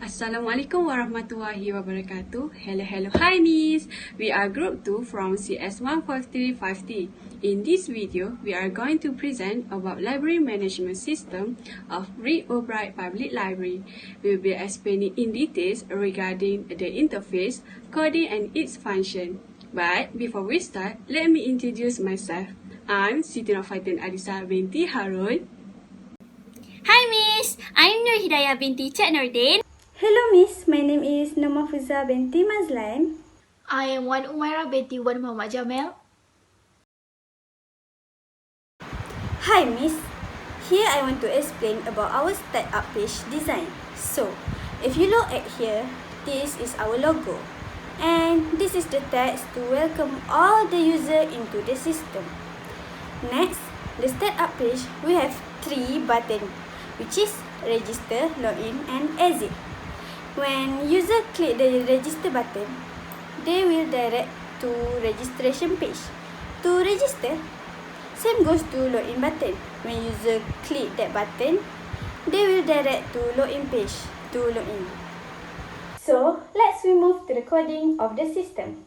Assalamualaikum warahmatullahi wabarakatuh. Hello, hi miss. We are group 2 from CS15350. In this video, we are going to present about library management system of Read Bright Public Library. We will be explaining in details regarding the interface, coding and its function. But before we start, let me introduce myself. I'm SITI ALISSA binti HARUN. Hi Miss, I'm HIDAYAH binti NORDDIN. Hello Miss, my name is Mahfuzah binti Mazlan. I am UMAIRAH binti MUHAMAD JAMEL. Hi Miss, here I want to explain about our startup page design. So, if you look at here, this is our logo. And this is the text to welcome all the user into the system. Next, the startup page, we have 3 buttons, which is register, login and exit. When user click the register button, they will direct to registration page. To register, same goes to login button. When user click that button, they will direct to login page to login. So, let's move to the coding of the system.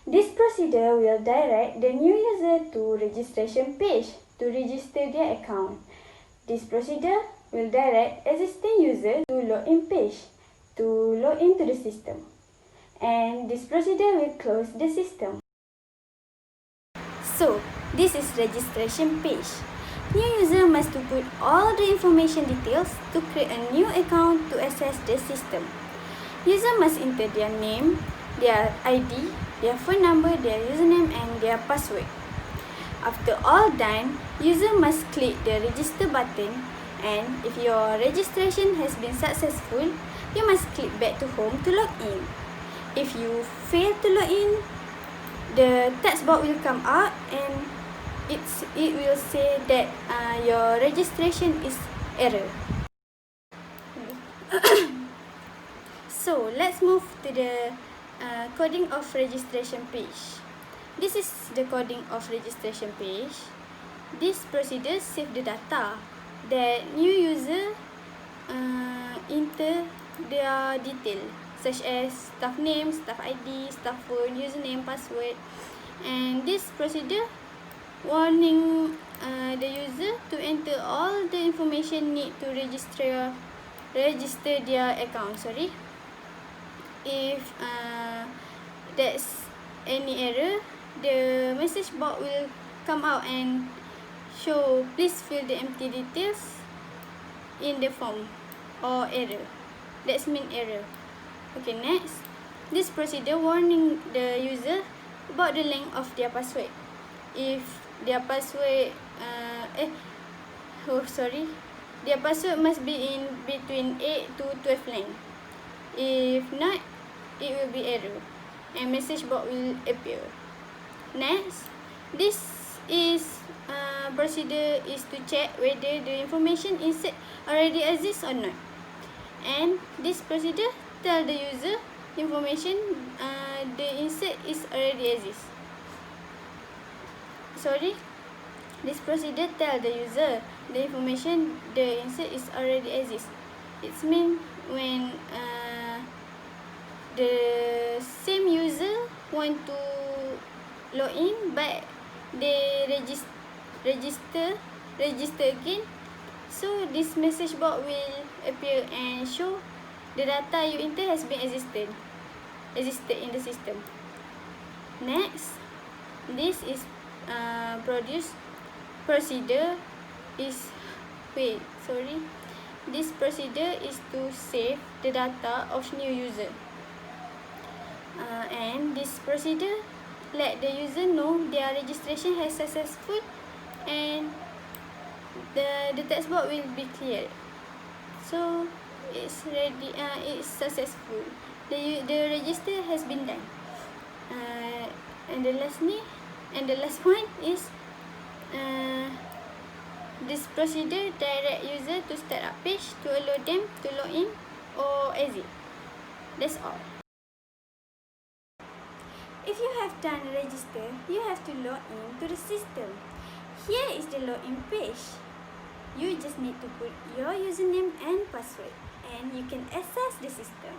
This procedure will direct the new user to registration page to register their account. This procedure will direct existing user to login page to log into the system. And this procedure will close the system. So, this is registration page. New user must to put all the information details to create a new account to access the system. User must enter their name, their ID, their phone number, their username and their password. After all done, user must click the register button, and if your registration has been successful, you must click back to home to log in. If you fail to log in, the text box will come up and it will say that your registration is error. So let's move to the coding of registration page. This is the coding of registration page. This procedure save the data that new user enter their detail, such as staff name, staff ID, staff phone, username, password. And this procedure warning the user to enter all the information need to register their account. If there's any error, the message box will come out and show please fill the empty details in the form or error. That's mean error. Okay, next. This procedure warning the user about the length of their password. If their password their password must be in between 8 to 12 length. If not, it will be error and message box will appear. Next, this is procedure is to check whether the information insert already exists or not. And this procedure tell the user information the insert is already exists. This procedure tell the user the information the insert is already exists. It means when the same user want to log in but they register again, so this message box will appear and show the data you enter has been existed in the system. Next, this is procedure is this procedure is to save the data of new user. And this procedure let the user know their registration has successful and the text box will be cleared. So it's ready. It's successful. The register has been done. And the last one is this procedure direct user to start up page to allow them to log in or exit. That's all. If you have done register, you have to log in to the system. Here is the login page. You just need to put your username and password and you can access the system.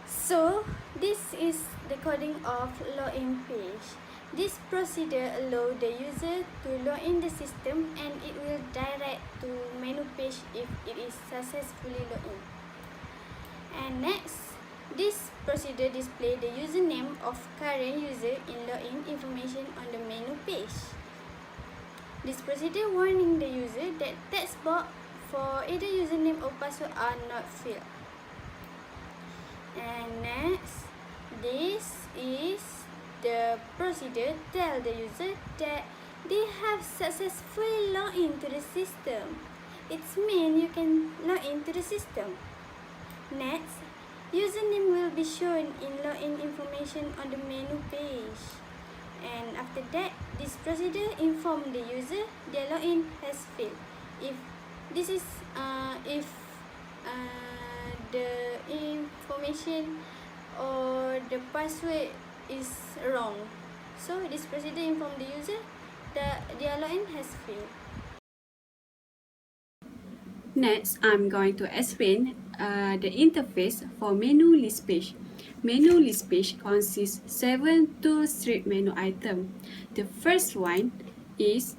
So, this is the coding of login page. This procedure allows the user to log in the system and it will direct to menu page if it is successfully logged in. And next, this procedure displays the username of current user in login information on the menu page. This procedure warning the user that text box for either username or password are not filled. And next, this is the procedure tell the user that they have successfully logged into the system. It means you can log into the system. Next, username will be shown in login information on the menu page. And after that, this procedure inform the user their login has failed. If this is the information or the password is wrong, so this procedure inform the user that their login has failed. Next, I'm going to explain the interface for menu list page. Menu list page consists 7 toolstrip menu items. The first one is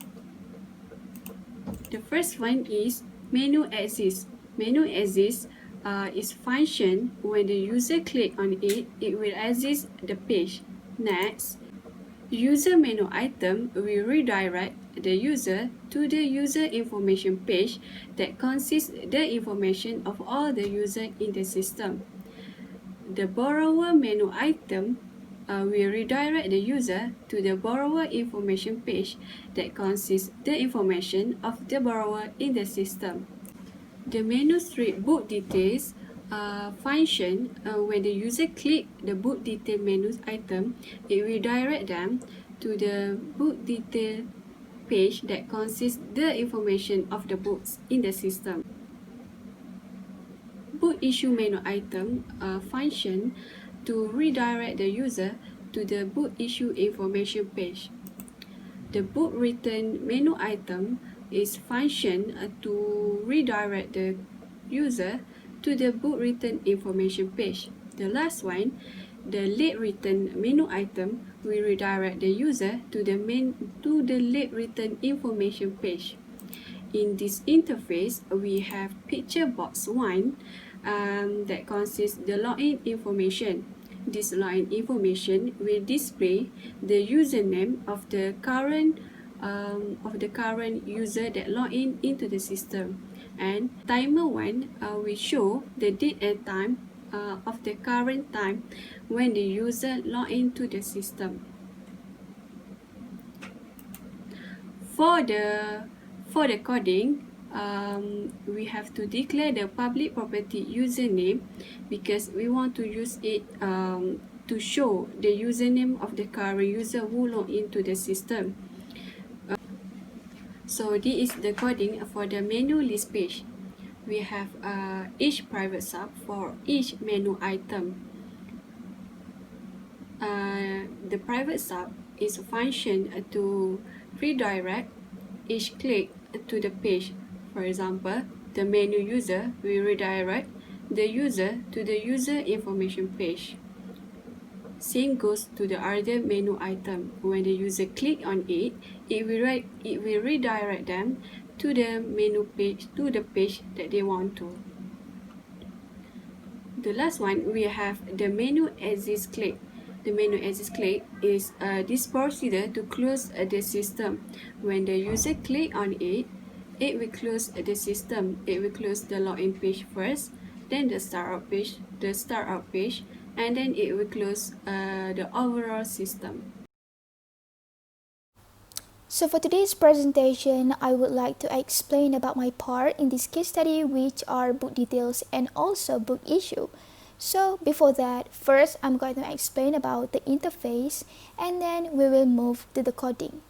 menu exists. Menu exists is function when the user click on it, it will exit the page. Next, user menu item will redirect the user to the user information page that consists the information of all the users in the system. The borrower menu item will redirect the user to the borrower information page that consists the information of the borrower in the system. The menu strip book details function when the user click the book detail menu item, it will direct them to the book detail page that consists the information of the books in the system. Book issue menu item function to redirect the user to the book issue information page. The book return menu item is function to redirect the user to the book return information page. The last one, the late return menu item will redirect the user to the late return information page. In this interface, we have picture box 1 that consists the login information. This login information will display the username of the current user that log in into the system, and timer 1 will show the date and time of the current time when the user log into the system. For the coding, we have to declare the public property username because we want to use it to show the username of the current user who log into the system. So this is the coding for the menu list page. We have each private sub for each menu item. The private sub is a function to redirect each click to the page. For example, the menu user will redirect the user to the user information page. Same goes to the other menu item. When the user click on it, it will redirect them to the menu page, to the page that they want to. The last one, we have the menu exit click. The menu exit click is this procedure to close the system. When the user click on it, it will close the system. It will close the login page first, then the startup page, and then it will close the overall system. So for today's presentation, I would like to explain about my part in this case study, which are book details and also book issue. So before that, first I'm going to explain about the interface and then we will move to the coding.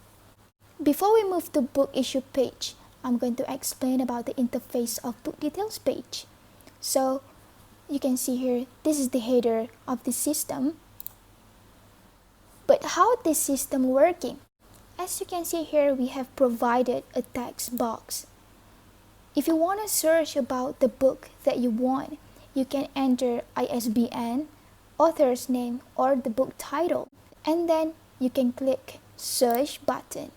Before we move to book issue page, I'm going to explain about the interface of book details page. So you can see here, this is the header of the system. But how this system working? As you can see here, we have provided a text box. If you want to search about the book that you want, you can enter ISBN, author's name, or the book title, and then you can click search button.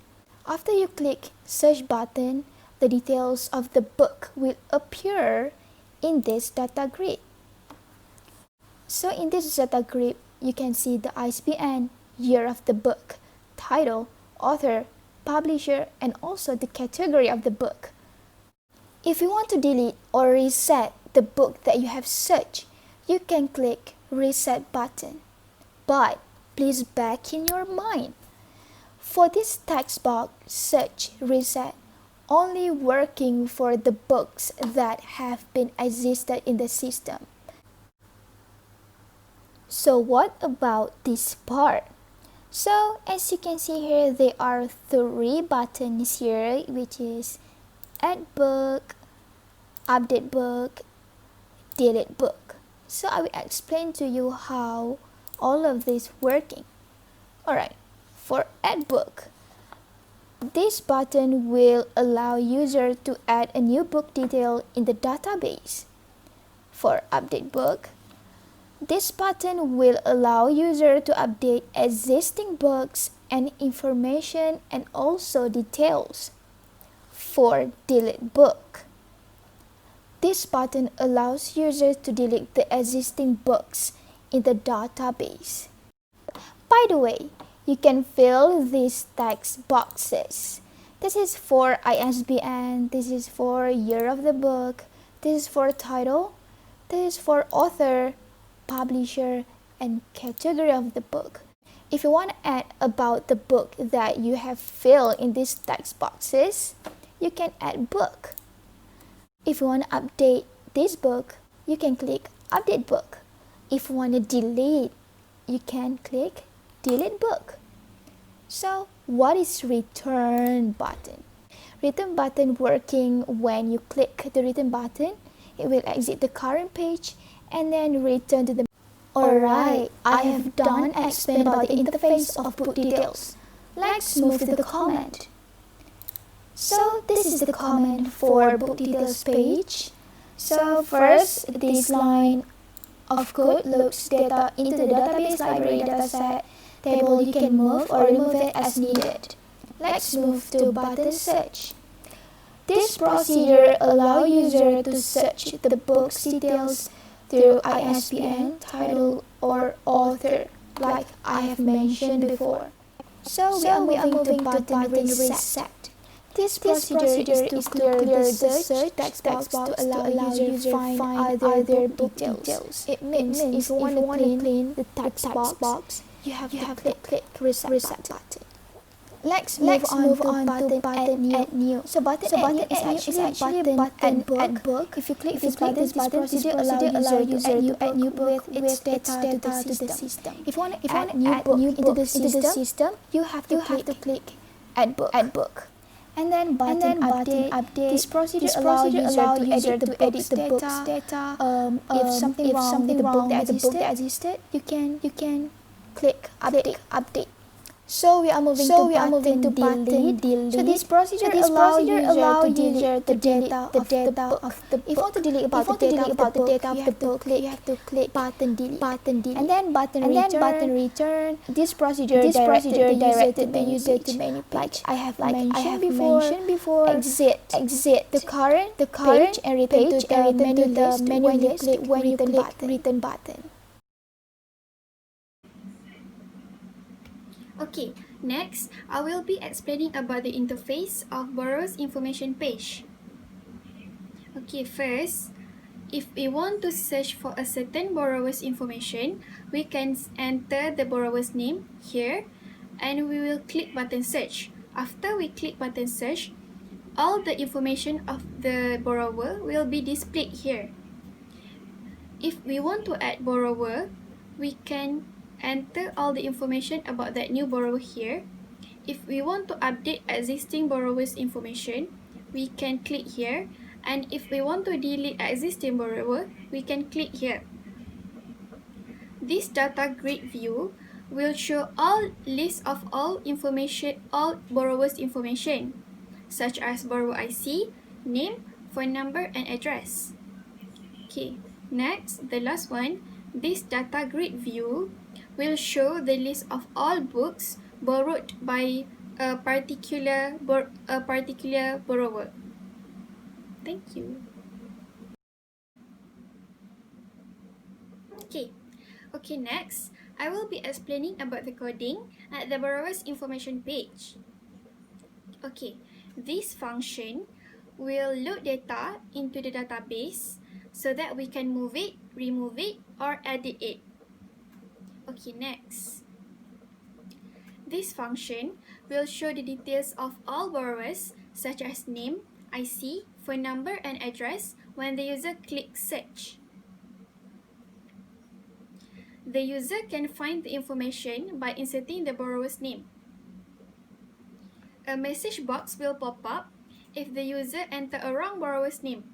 After you click search button, the details of the book will appear in this data grid. So in this data grid, you can see the ISBN, year of the book, title, author, publisher, and also the category of the book. If you want to delete or reset the book that you have searched, you can click reset button. But please back in your mind, for this text box search reset only working for the books that have been existed in the system. So what about this part? So as you can see here, there are 3 buttons here, which is add book, update book, delete book. So I will explain to you how all of this working. Alright, for add book, this button will allow user to add a new book detail in the database. For update book, this button will allow user to update existing books and information and also details. For delete book, this button allows users to delete the existing books in the database. By the way, you can fill these text boxes. This is for ISBN, this is for year of the book, this is for title, this is for author, publisher, and category of the book. If you want to add about the book that you have filled in these text boxes, you can add book. If you want to update this book, you can click update book. If you want to delete, you can click delete book. So what is return button? Return button working when you click the return button, it will exit the current page and then return to the. Alright, I have done explain about the interface of book details. Let's move to the comment. So this is the comment for book details page. So first, this line of code loads data into the database library dataset table. You can move or remove it as needed. Let's move to button search. This procedure allows user to search the book's details through ISBN, title, or author, like I have mentioned before. So we are moving to button reset. This procedure is to clear the search text box to allow user to find other book details. It means if you want to clean the text box, you have to click reset button. Let's move on to button add new. So button add new is actually a button add book. If you click this button, this procedure allows user to add new book with its data to the system. If you want to add new book into the system, you have to click add book. And then button update. This procedure allows user to edit the book's data. If something wrong with the book that existed, you can click update. So we are moving to button delete. So this procedure allows user to delete the data of the book. If you want to delete about the data of the book, you have to click button delete. And then button return. This procedure directed the user to menu page. I have mentioned before. Exit the current page and return to the menu list when you click return button. Okay, next, I will be explaining about the interface of borrower's information page. Okay, first, if we want to search for a certain borrower's information, we can enter the borrower's name here and we will click button search. After we click button search, all the information of the borrower will be displayed here. If we want to add borrower, we can enter all the information about that new borrower here. If we want to update existing borrower's information, we can click here. And if we want to delete existing borrower, we can click here. This data grid view will show all lists of all borrowers' information, such as borrower IC, name, phone number, and address. Okay, next, the last one, this data grid view will show the list of all books borrowed by a particular borrower. Thank you. Okay, next, I will be explaining about the coding at the borrower's information page. Okay, this function will load data into the database so that we can move it, remove it, or edit it. Okay, next. This function will show the details of all borrowers, such as name, IC, phone number, and address when the user clicks search. The user can find the information by inserting the borrower's name. A message box will pop up if the user enters a wrong borrower's name.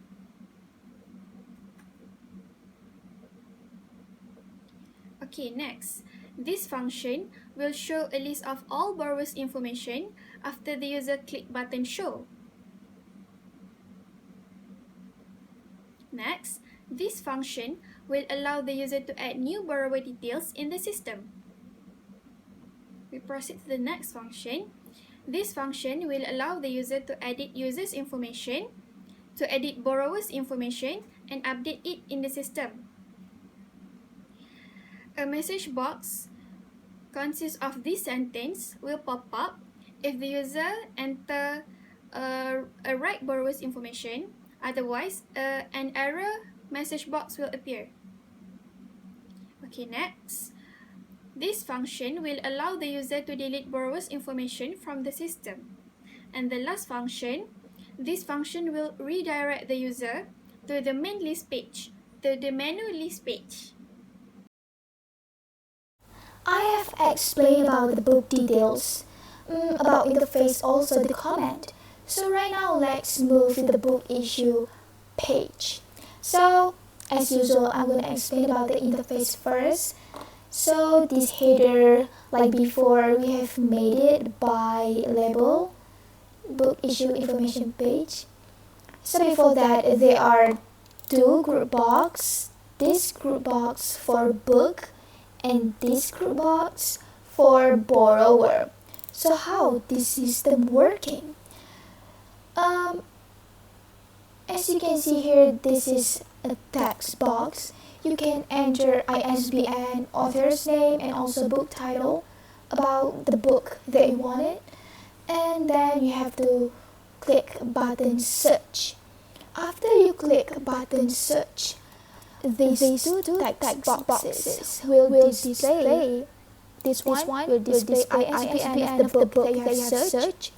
Okay, next. This function will show a list of all borrowers' information after the user click button show. Next, this function will allow the user to add new borrower details in the system. We proceed to the next function. This function will allow the user to edit users' information, to edit borrowers' information, and update it in the system. A message box consists of this sentence will pop up if the user enters a right borrower's information. Otherwise, an error message box will appear. Okay, next. This function will allow the user to delete borrower's information from the system. And the last function, this function will redirect the user to the main list page, to the menu list page. I have explained about the book details, about interface, also the comment. So right now let's move to the book issue page. So as usual, I'm going to explain about the interface first. So this header, like before, we have made it by label, book issue information page. So before that, there are two group box, this group box for book and this group box for borrower. So how this system working? As you can see here, this is a text box. You can enter ISBN, author's name, and also book title about the book that you wanted. And then you have to click button search. After you click button search, these two text boxes will display. This one will display ISBN of the book that you have searched,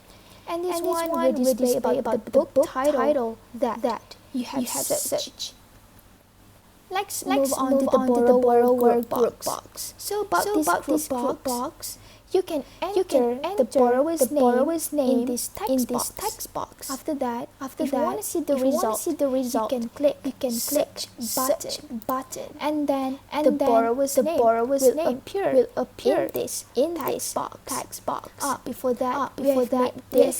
and this one will display about the book title that you have searched. Let's move on to the borrower group box. So about this group box, you can enter the borrower's name in this text box. After that, if you want to see the result, you can click search button, and then the borrower's name will appear in this text box. Before that, we have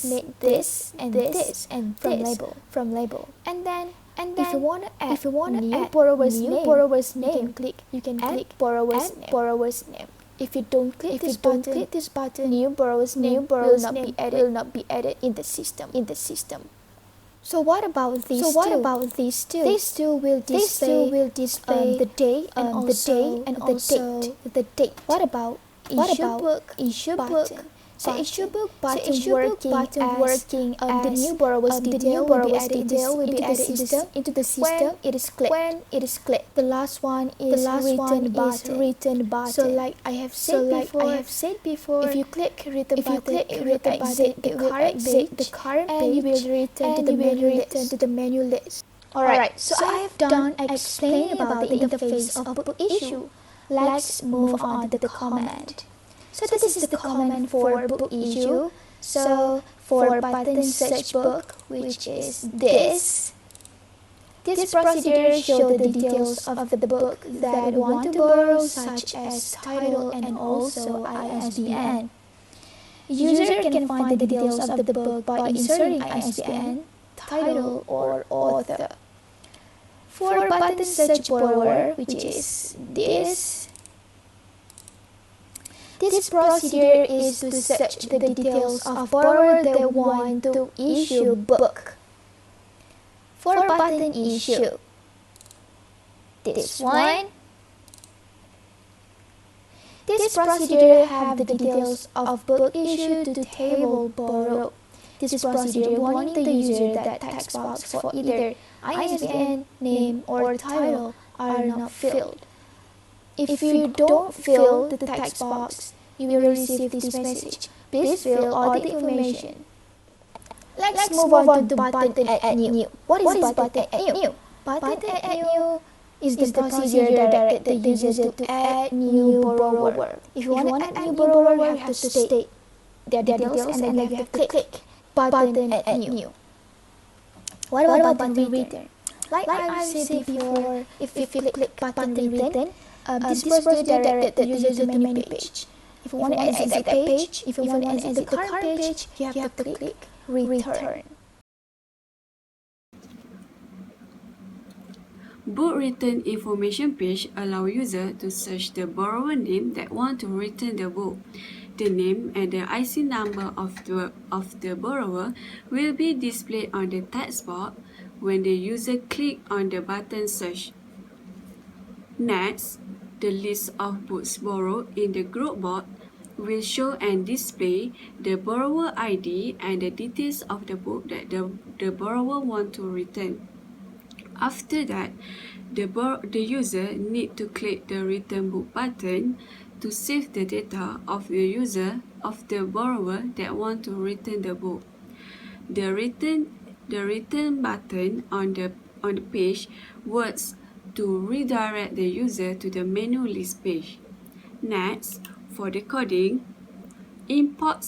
made this and this from label, and then if you want to add new borrower's name, you can click borrower's name. If you don't click this button, new borrower's name will not be added in the system. So what about these two? These two will display the day and also the date. What about issue book? So issue book button working as the new borrower's detail will be added into the system. It is clicked. The last one is written button. So like I have said before, if you click written button, it will exit the current page, and you will return to the menu list. Alright, so I have done explaining about the interface of book issue. Let's move on to the comment. So this is the comment for book issue. So for button search book, which is this, This procedure shows the details of the book that want to borrow, such as title and also ISBN. User can find the details of the book by inserting ISBN, title, or author. For button search borrower, which is this procedure is to search the details of borrower that want to issue book. For button issue, this one. This procedure have the details of book issue to table borrow. This procedure warning the user that text box for either ISBN, name, or title are not filled. If you don't fill the text box, you will receive this message. Please fill all the information. Let's move on to button add new. What is button add new? Button add new is the procedure that directs the user to add new borrower. If you want to add new borrower, you have to state their details and then you have to click button add new. What about button return? Like I said before, if you click button return, this procedure directs the user to the menu page. If you want to exit that page, if you want to exit the current page, you have to click return. Book return information page allow user to search the borrower name that want to return the book. The name and the IC number of the borrower will be displayed on the text box when the user click on the button search. Next, the list of books borrowed in the group box will show and display the borrower ID and the details of the book that the borrower want to return. After that, the user need to click the return book button to save the data of the borrower that want to return the book. The return button on the page works to redirect the user to the menu list page. Next, for decoding, import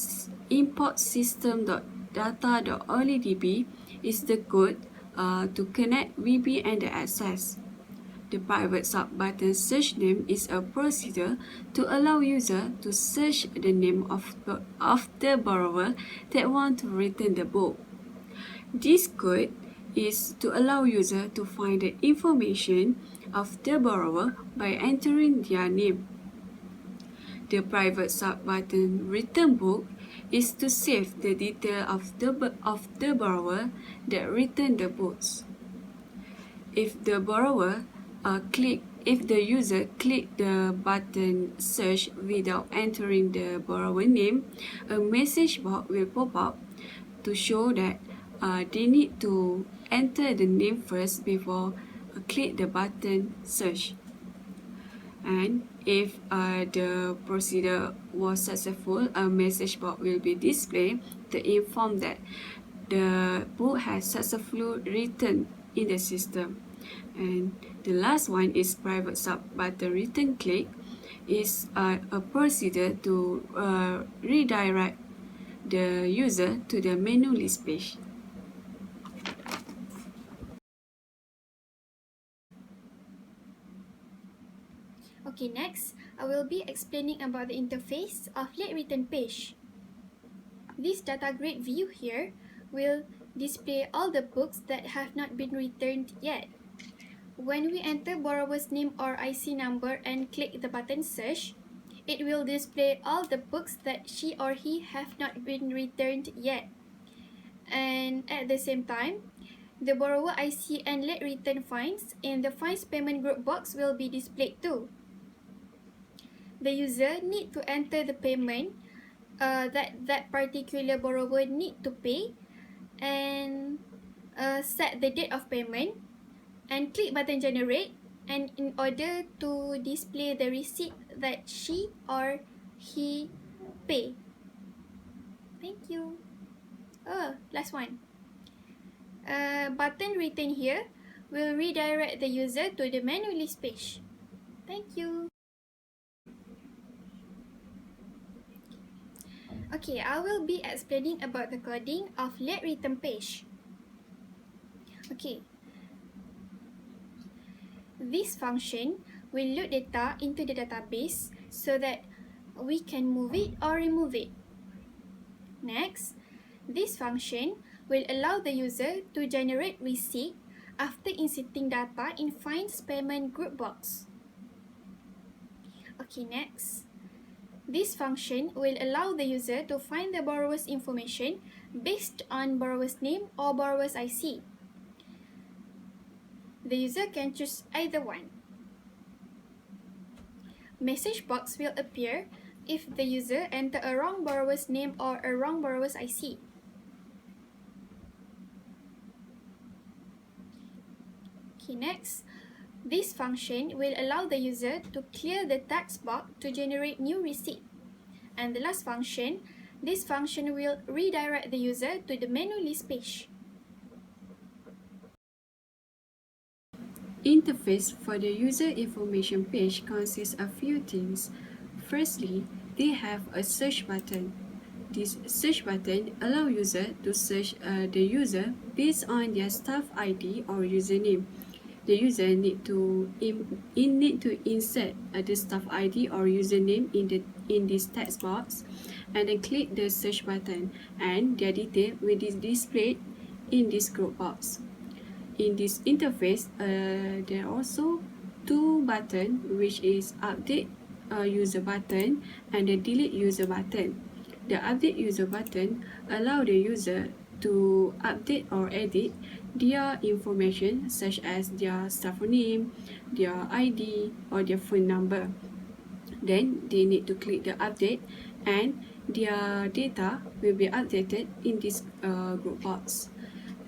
system.data.olydb is the code to connect VB and the access. The private sub button search name is a procedure to allow user to search the name of the borrower that want to return the book. This code is to allow user to find the information of the borrower by entering their name. The private sub button return book is to save the detail of the borrower that returned the books. If the user click the button search without entering the borrower name, a message box will pop up to show that they need to enter the name first before click the button search. And if the procedure was successful, a message box will be displayed to inform that the book has successfully returned in the system. And the last one is private sub button return click is a procedure to redirect the user to the menu list page. Okay, next, I will be explaining about the interface of late return page. This data grid view here will display all the books that have not been returned yet. When we enter borrower's name or IC number and click the button search, it will display all the books that she or he have not been returned yet. And at the same time, the borrower IC and late return fines in the fines payment group box will be displayed too. The user need to enter the payment that particular borrower need to pay and set the date of payment and click button generate, and in order to display the receipt that she or he pay. Thank you. Last one. Button return here will redirect the user to the menu list page. Thank you. Okay, I will be explaining about the coding of late return page. Okay, this function will load data into the database so that we can move it or remove it. Next, this function will allow the user to generate receipt after inserting data in Finds Payment group box. Okay, next. This function will allow the user to find the borrower's information based on borrower's name or borrower's IC. The user can choose either one. Message box will appear if the user enter a wrong borrower's name or a wrong borrower's IC. Okay, next. This function will allow the user to clear the text box to generate new receipt. And the last function, this function will redirect the user to the menu list page. Interface for the user information page consists of few things. Firstly, they have a search button. This search button allows user to search the user based on their staff ID or username. The user need to insert the staff ID or username in this text box, and then click the search button, and their detail will be displayed in this group box. In this interface, there are also two buttons, which is update user button and the delete user button. The update user button allows the user to update or edit their information, such as their staff name, their ID, or their phone number. Then they need to click the update, and their data will be updated in this group box.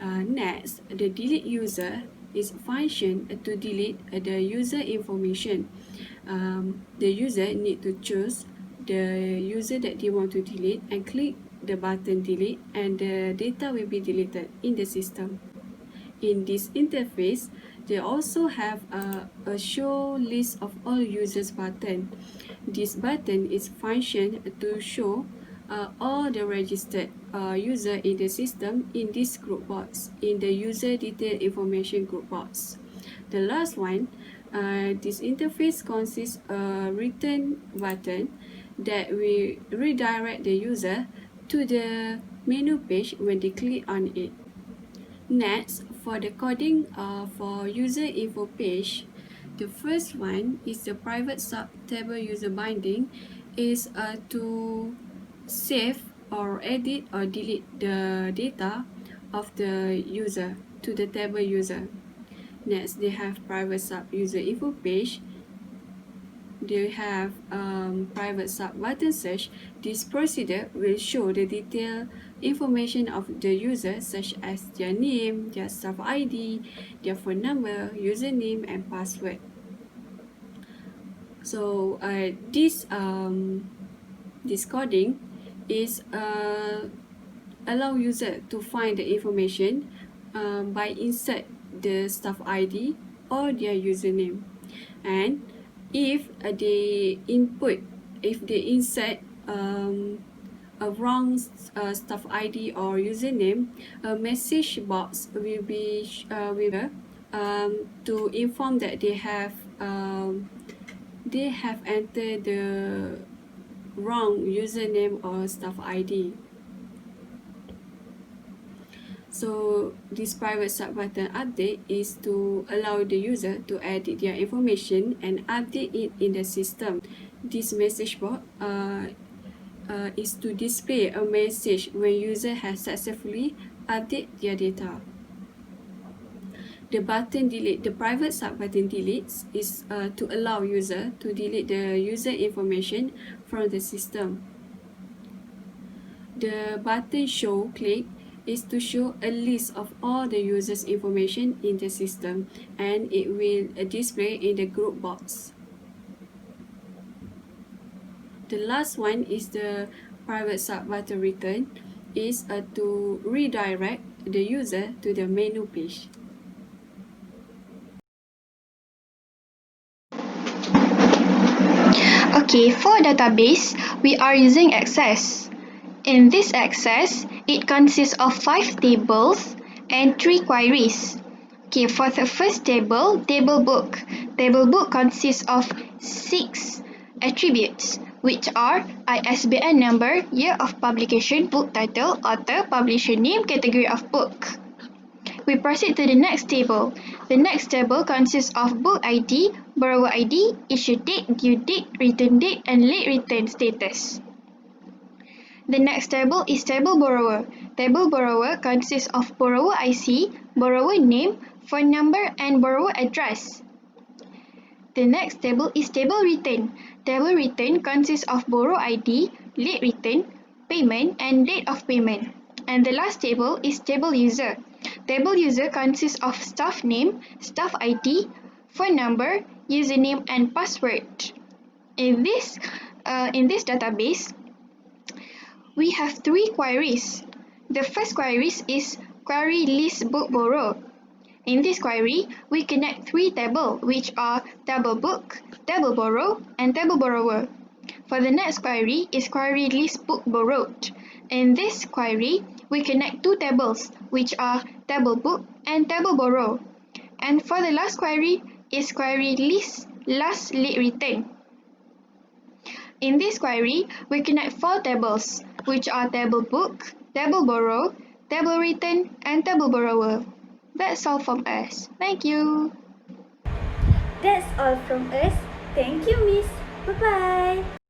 Next, the delete user is a function to delete the user information. The user need to choose the user that they want to delete and click the button delete, and the data will be deleted in the system. In this interface, they also have a show list of all users button. This button is function to show all the registered user in the system in this group box, in the user detail information group box. The last one, this interface consists a return button that will redirect the user to the menu page when they click on it. Next, for the coding for user info page, the first one is the private sub table user binding, is to save or edit or delete the data of the user to the table user. Next, they have private sub user info page. They have private sub button search. This procedure will show the detailed information of the user, such as their name, their staff ID, their phone number, username, and password. So this coding is allow user to find the information by insert the staff ID or their username, and if they insert a wrong staff ID or username, a message box will be to inform that they have entered the wrong username or staff ID. So this private sub button update is to allow the user to edit their information and update it in the system. This message box is to display a message when user has successfully updated their data. The button delete, the private sub button deletes, is to allow user to delete the user information from the system. The button show click is to show a list of all the users' information in the system, and it will display in the group box. The last one is the private sub button return, is to redirect the user to the menu page. Okay, for database, we are using Access. In this Access, it consists of 5 tables and 3 queries. Okay, for the first table, table book. Table book consists of 6 attributes, which are ISBN number, year of publication, book title, author, publisher name, category of book. We proceed to the next table. The next table consists of book ID, borrower ID, issue date, due date, return date, and late return status. The next table is table borrower. Table borrower consists of borrower IC, borrower name, phone number, and borrower address. The next table is table return. Table return consists of borrower ID, late return, payment, and date of payment. And the last table is table user. Table user consists of staff name, staff ID, phone number, username, and password. In this database, we have 3 queries. The first query is query list book borrow. In this query, we connect 3 tables, which are table book, table borrow, and table borrower. For the next query is query list book borrowed. In this query, we connect 2 tables, which are table book and table borrow. And for the last query is query list last late return. In this query, we connect 4 tables, which are table book, table borrow, table return, and table borrower. That's all from us. Thank you. That's all from us. Thank you, Miss. Bye-bye.